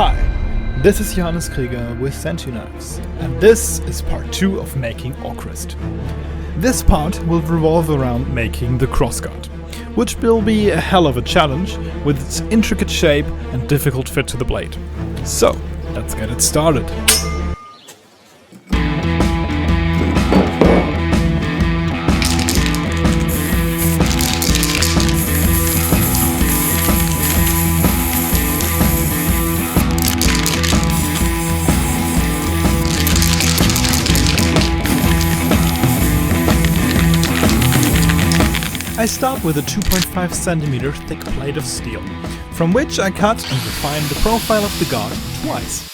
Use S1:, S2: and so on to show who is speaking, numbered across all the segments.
S1: Hi, this is Johannes Krieger with senshi-knives, and this is part 2 of making ORCRIST. This part will revolve around making the crossguard, which will be a hell of a challenge with its intricate shape and difficult fit to the blade. So, let's get it started. I start with a 2.5 cm thick plate of steel, from which I cut and refine the profile of the guard twice.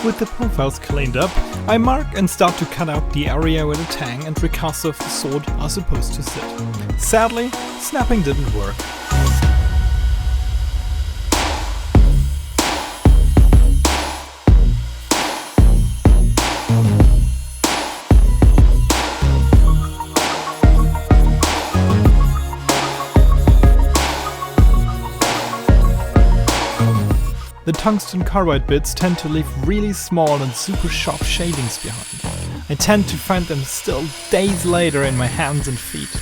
S1: With the profiles cleaned up, I mark and start to cut out the area where the tang and ricasso of the sword are supposed to sit. Sadly, snapping didn't work. The tungsten carbide bits tend to leave really small and super sharp shavings behind. I tend to find them still days later in my hands and feet.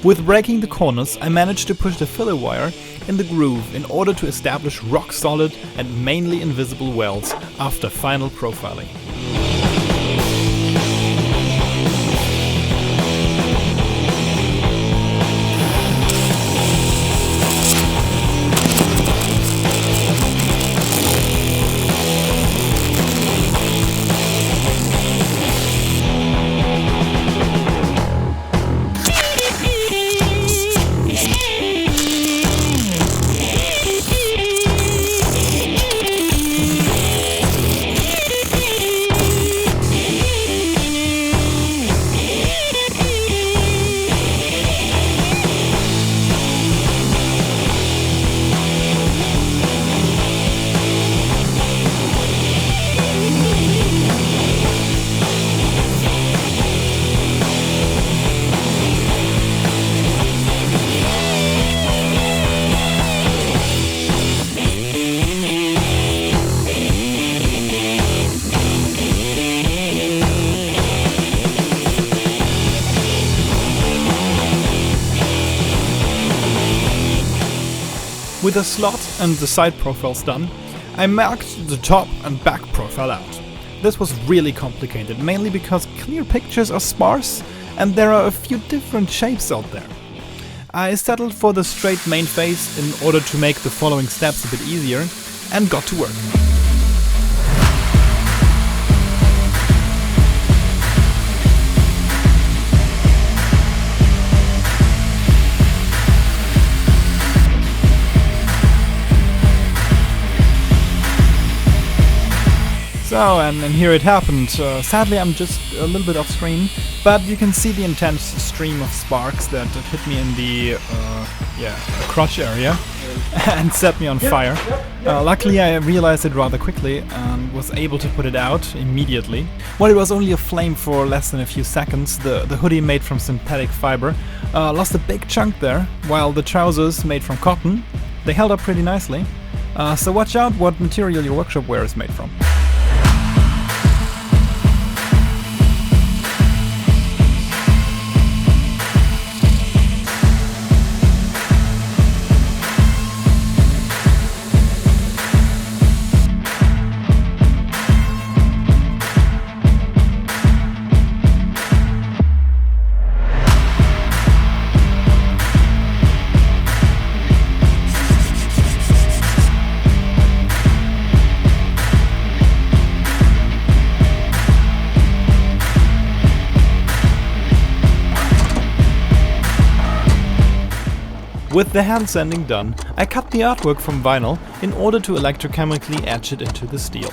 S1: With breaking the corners, I managed to push the filler wire in the groove in order to establish rock-solid and mainly invisible welds after final profiling. With the slot and the side profiles done, I marked the top and back profile out. This was really complicated, mainly because clear pictures are sparse and there are a few different shapes out there. I settled for the straight main face in order to make the following steps a bit easier, and got to work. So, and here it happened. Sadly, I'm just a little bit off screen, but you can see the intense stream of sparks that hit me in the crotch area and set me on fire. Luckily, I realized it rather quickly and was able to put it out immediately. While it was only a flame for less than a few seconds, the hoodie made from synthetic fiber lost a big chunk there, while the trousers made from cotton, they held up pretty nicely. So watch out what material your workshop wear is made from. With the hand sanding done, I cut the artwork from vinyl in order to electrochemically etch it into the steel.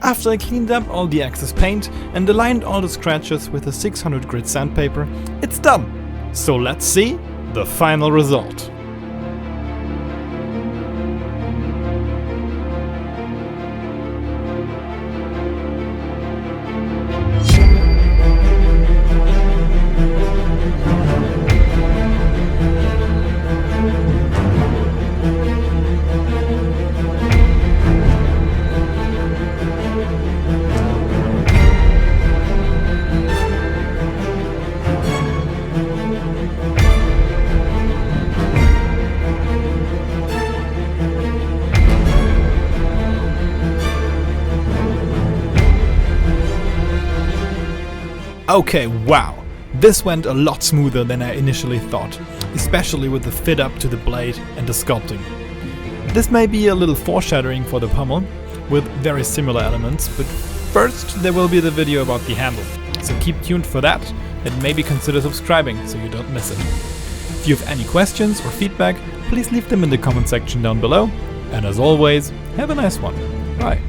S1: After I cleaned up all the excess paint and aligned all the scratches with a 600 grit sandpaper, it's done! So let's see the final result. Okay, wow! This went a lot smoother than I initially thought, especially with the fit up to the blade and the sculpting. This may be a little foreshadowing for the pommel, with very similar elements, but first there will be the video about the handle, so keep tuned for that and maybe consider subscribing so you don't miss it. If you have any questions or feedback, please leave them in the comment section down below, and as always, have a nice one. Bye.